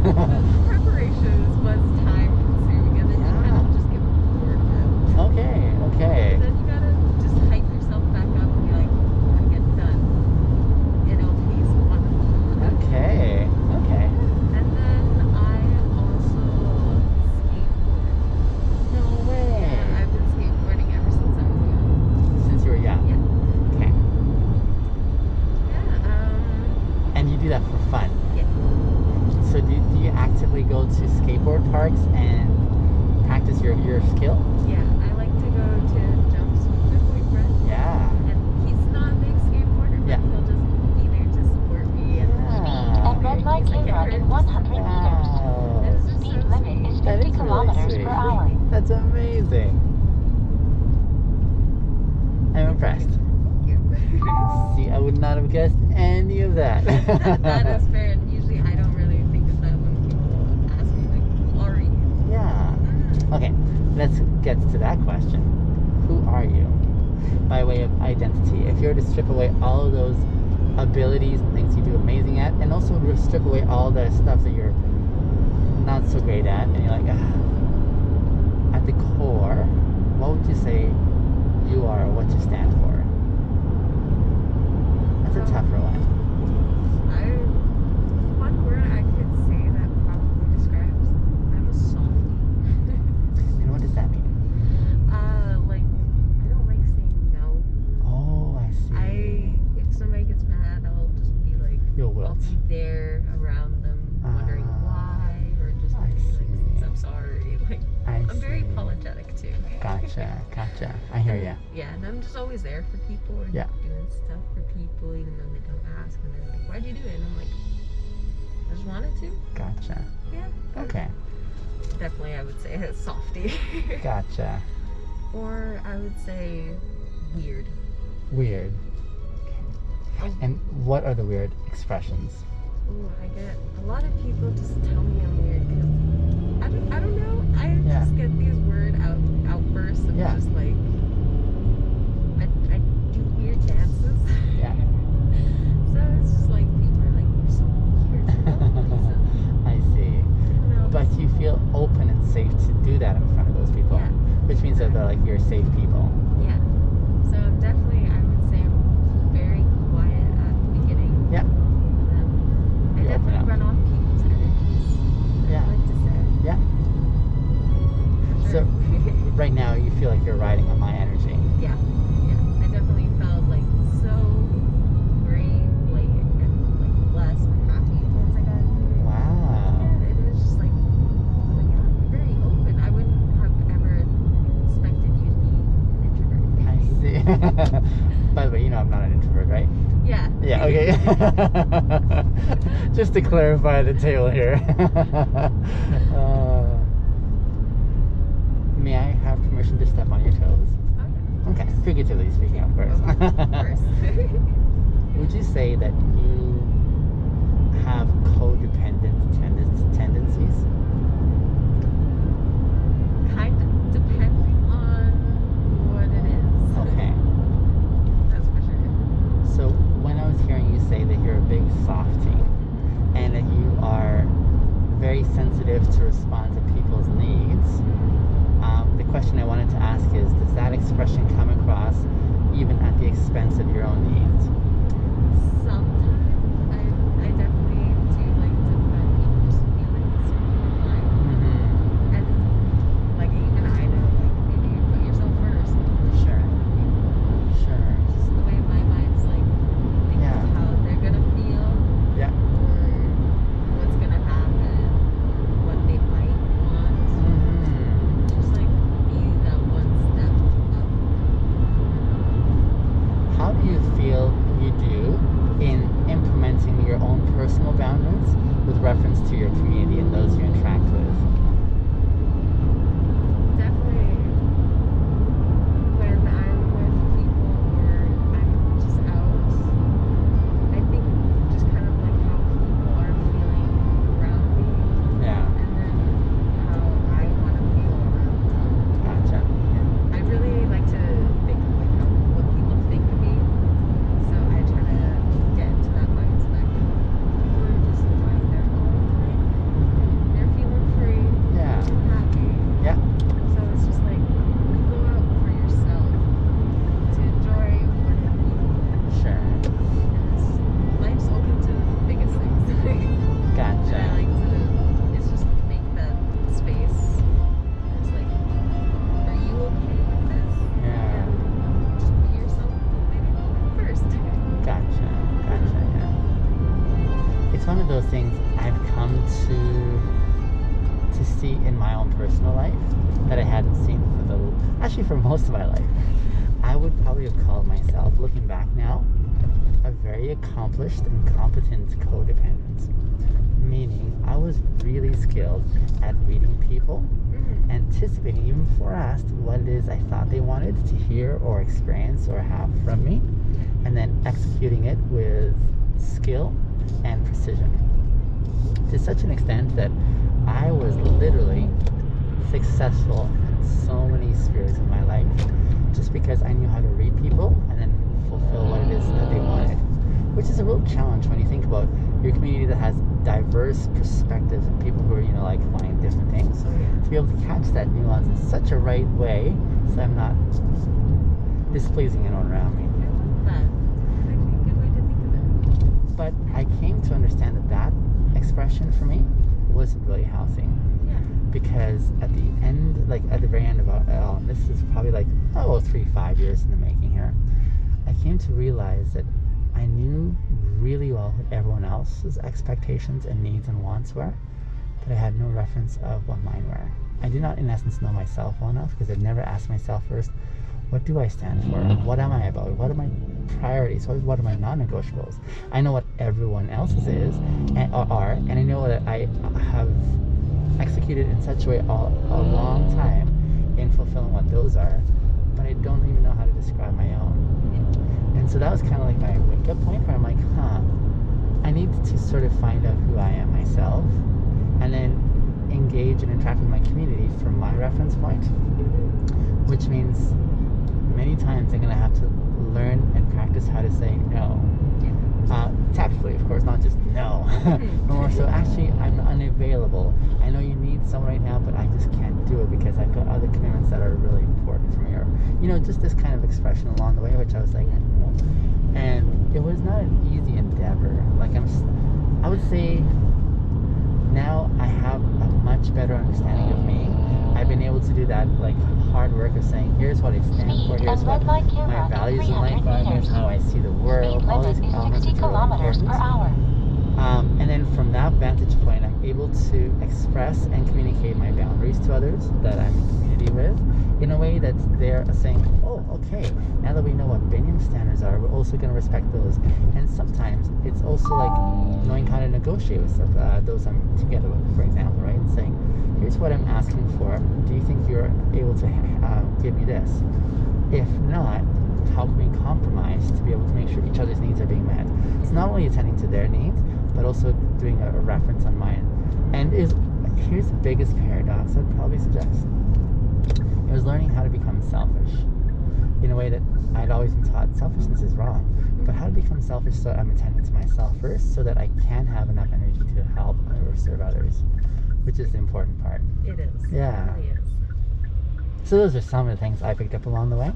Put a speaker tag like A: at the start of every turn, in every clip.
A: Preparations was time consuming, and then you kind of just get bored of it.
B: Okay.
A: And then you gotta just hype yourself back up and be like, when I get done, it'll taste wonderful.
B: Okay.
A: And then I also skateboard.
B: No way.
A: Yeah, I've been skateboarding ever since I was young.
B: Since you were young.
A: Yeah.
B: Okay.
A: Yeah.
B: And you do that for fun.
A: Yeah.
B: So do you actively go to skateboard parks and practice your skill?
A: Yeah. I like to go to jumps with my boyfriend.
B: Yeah.
A: And he's not a big skateboarder, but
B: Yeah.
A: he'll just be there to support me. And
B: Yeah.
C: And red light camera in 100 meters.
B: Wow.
A: It's just
C: Speed
A: so
C: limit
A: sweet.
C: is
B: That
C: 50
B: is really
C: kilometers
B: sweet.
C: per hour.
B: That's amazing. I'm impressed.
A: Thank you.
B: See, I would not have guessed any of that.
A: That is fair, and usually I don't really think of that when people ask me, like, who are you?
B: Yeah. Okay, let's get to that question. Who are you? By way of identity. If you were to strip away all of those abilities and things you do amazing at, and also strip away all the stuff that you're not so great at, and you're like, at the core, what would you say you are, what you stand for? That's a tougher one.
A: One word I could say that probably describes, I'm a softie.
B: And what does that mean?
A: Like, I don't like saying no.
B: Oh, I see.
A: If somebody gets mad, I'll just be like,
B: You'll
A: I'll
B: wilt.
A: be there around them, wondering why, or just
B: I
A: being
B: see.
A: like, I'm sorry. Like,
B: I
A: I'm very
B: see.
A: apologetic too.
B: Gotcha. I hear ya.
A: Yeah, and I'm just always there for people and
B: Yeah.
A: doing stuff for people, even though they don't ask. And they're like, why'd you do it? And I'm like, I just wanted to.
B: Gotcha.
A: Yeah.
B: Okay.
A: Definitely, I would say a softie.
B: Gotcha.
A: Or I would say weird.
B: Weird.
A: Oh.
B: And what are the weird expressions?
A: Ooh, I get a lot of people just tell me I'm weird because I don't know. I
B: Yeah.
A: just get these word outbursts of
B: Yeah.
A: just like I do weird dances.
B: Yeah.
A: So it's just like people are like, you're so weird.
B: I see.
A: No,
B: But you feel open and safe to do that in front of those people.
A: Yeah.
B: Which means that they're like you're safe people.
A: yeah. So definitely, I would say I'm very quiet at the beginning.
B: Yeah.
A: I
B: You open
A: definitely
B: up.
A: run off people's energies.
B: Yeah.
A: I like to say.
B: Yeah.
A: For
B: So
A: sure.
B: right now you feel like you're riding on my energy.
A: Yeah. I definitely felt like so brave, like, and like blessed and happy once I got here.
B: Wow.
A: Yeah, it was just like, oh my god, you're very open. I wouldn't have ever expected you to be an introvert.
B: I see. By the way, you know I'm not an introvert, right?
A: Yeah.
B: Yeah, okay. Just to clarify the tale here. May I have permission to step on your toes? Okay, figuratively speaking, of course.
A: Of course.
B: Would you say that you have codependent tendencies?
A: Kind of, depending on what it is.
B: Okay.
A: That's for sure.
B: So when I was hearing you say that you're a big softie and that you are very sensitive to respond to people's needs, the question I wanted to ask is, does that expression come across even at the expense of your own needs?
A: Sometimes I definitely do like to put people's feelings before mine.
B: Mm-hmm.
A: And like even I know like maybe you put yourself first.
B: Sure.
A: People.
B: Sure.
A: Just the way my mind's like thinking
B: Yeah.
A: of how they're gonna feel
B: Yeah.
A: or what's gonna happen, what they might want.
B: Mm-hmm.
A: Just like be that one step up.
B: How do you feel you do in implementing your own personal boundaries with reference to your community and those you interact with?
A: Definitely when I'm with people or I'm just out, I think just kind of like how people are feeling around me
B: Yeah.
A: and then how I want to feel around them.
B: Gotcha.
A: And I really like to think of like what people think of me. So I try to get into that mindset that people are just enjoying their own time.
B: personal life that I hadn't seen for most of my life. I would probably have called myself, looking back now, a very accomplished and competent codependent. Meaning, I was really skilled at reading people, anticipating even before asked what it is I thought they wanted to hear or experience or have from me, and then executing it with skill and precision. To such an extent that I was literally successful in so many spheres of my life just because I knew how to read people and then fulfill what it is that they wanted. Which is a real challenge when you think about your community that has diverse perspectives and people who are, like wanting different things. To be able to catch that nuance in such a right way so I'm not displeasing anyone around me.
A: I love that. It's actually a good way to think of it.
B: But I came to understand that expression for me wasn't really healthy.
A: Yeah.
B: Because at the end, at the very end of this is probably 5 years in the making here, I came to realize that I knew really well what everyone else's expectations and needs and wants were, but I had no reference of what mine were. I did not, in essence, know myself well enough because I'd never asked myself first, what do I stand for? What am I about? What are my priorities? What are my non-negotiables? I know what everyone else's is and are, and I know that I have executed in such a way a long time in fulfilling what those are, but I don't even know how to describe my own. And so that was kind of like my wake-up point where I'm like, I need to sort of find out who I am myself and then engage and interact with my community from my reference point, which means many times I'm going to have to learn and practice how to say no. Tactfully, of course, not just no. More so, actually, I'm unavailable. I know you need someone right now, but I just can't do it because I've got other commitments that are really important for me. Or, just this kind of expression along the way, which I was like, and it was not an easy endeavor. I would say now I have a much better understanding of me. I've been able to do that hard work of saying, here's what I stand for, here's what my values in life are, here's how I see the world, all these elements which are important. And then from that vantage point, I'm able to express and communicate my boundaries to others that I'm in community with in a way that they're saying, oh, okay, now that we know what Biniam standards are, we're also going to respect those. And sometimes it's also knowing how to negotiate with those I'm together with, for example, right? And saying, here's what I'm asking for. Do you think you're able to give me this? If not, how can we compromise to be able to make sure each other's needs are being met? It's not only attending to their needs, but also doing a reference on mine. And here's the biggest paradox I'd probably suggest. It was learning how to become selfish in a way that I'd always been taught selfishness is wrong. But how to become selfish so I'm attending to myself first so that I can have enough energy to help or serve others, which is the important part.
A: It is.
B: Yeah.
A: It really is.
B: So those are some of the things I picked up along the way.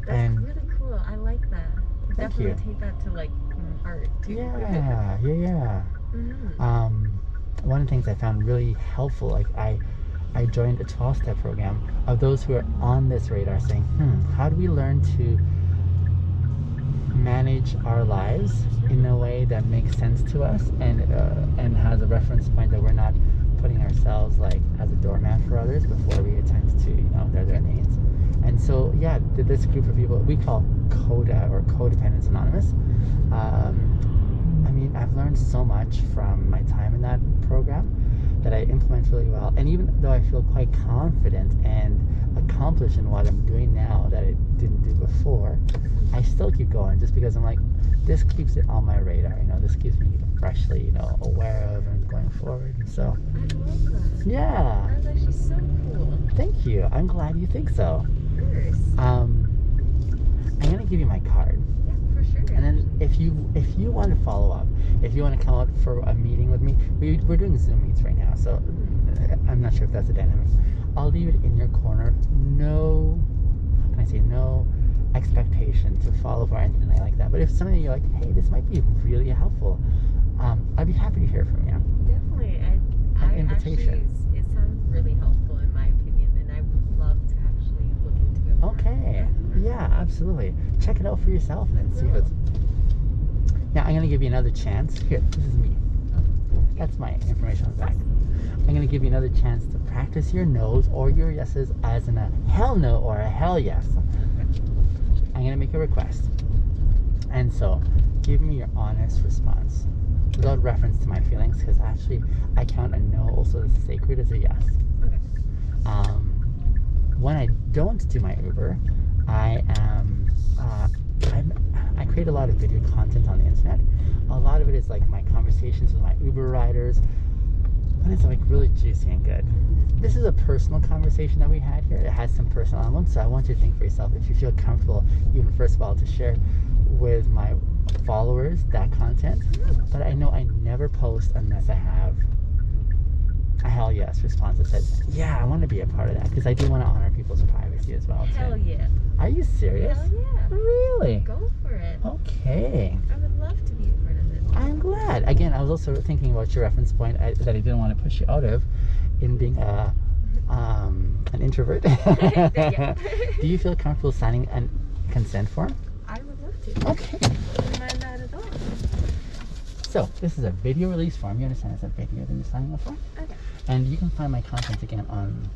A: That's really cool. I like that.
B: Thank you.
A: Definitely take that to heart too.
B: Yeah.
A: Mm-hmm.
B: One of the things I found really helpful, I joined a 12-step program of those who are on this radar saying, how do we learn to manage our lives in a way that makes sense to us and has a reference point that we're not putting ourselves as a doormat for others before we attend to their needs. And so this group of people we call CODA, or Codependence Anonymous. I've learned so much from my time in that program that I implement really well. And even though I feel quite confident and accomplished in what I'm doing now that I didn't do before, I still keep going just because I'm this keeps it on my radar. This keeps me freshly, aware of and going forward. And so,
A: I love that.
B: yeah.
A: That's actually so cool.
B: Thank you. I'm glad you think so.
A: Of course.
B: I'm gonna give you my card.
A: Yeah, for sure.
B: And then if you want to follow up, if you want to come out for a meeting with me, we're doing Zoom meets right now, so I'm not sure if that's a dynamic. I'll leave it in your corner. No expectation to follow or anything like that. But if something you're like, hey, this might be really helpful, I'd be happy to hear from you.
A: Definitely.
B: An invitation.
A: Actually, it sounds really helpful in my opinion, and I would love to actually look into it more.
B: Okay. Yeah, absolutely. Check it out for yourself and then see if it's... Now, I'm going to give you another chance. Here, this is me. That's my information on the back. I'm going to give you another chance to practice your no's or your yeses as in a hell no or a hell yes. I'm going to make a request. And so, give me your honest response without reference to my feelings, because actually I count a no also as sacred as a yes.
A: Okay.
B: When I don't do my Uber, I create a lot of video content on the internet. A lot of it is like my conversations with my Uber riders, but it's like really juicy and good. This is a personal conversation that we had here. It has some personal elements, so I want you to think for yourself if you feel comfortable, even first of all, to share with my followers that content. But I know I never post unless I have a hell yes response that says, yeah, I want to be a part of that, because I do want to honor people's privacy as well.
A: Hell yeah.
B: Are you serious?
A: Hell yeah.
B: Really?
A: Go for it.
B: Okay.
A: I would love to be a part of it.
B: I'm glad. Again, I was also thinking about your reference point that I didn't want to push you out of in being an introvert.
A: Yeah.
B: Do you feel comfortable signing a consent form?
A: I would love to.
B: Okay.
A: Wouldn't mind that at all.
B: So, this is a video release form. You understand it's a video that you're signing up for?
A: Okay.
B: And you can find my content again on that.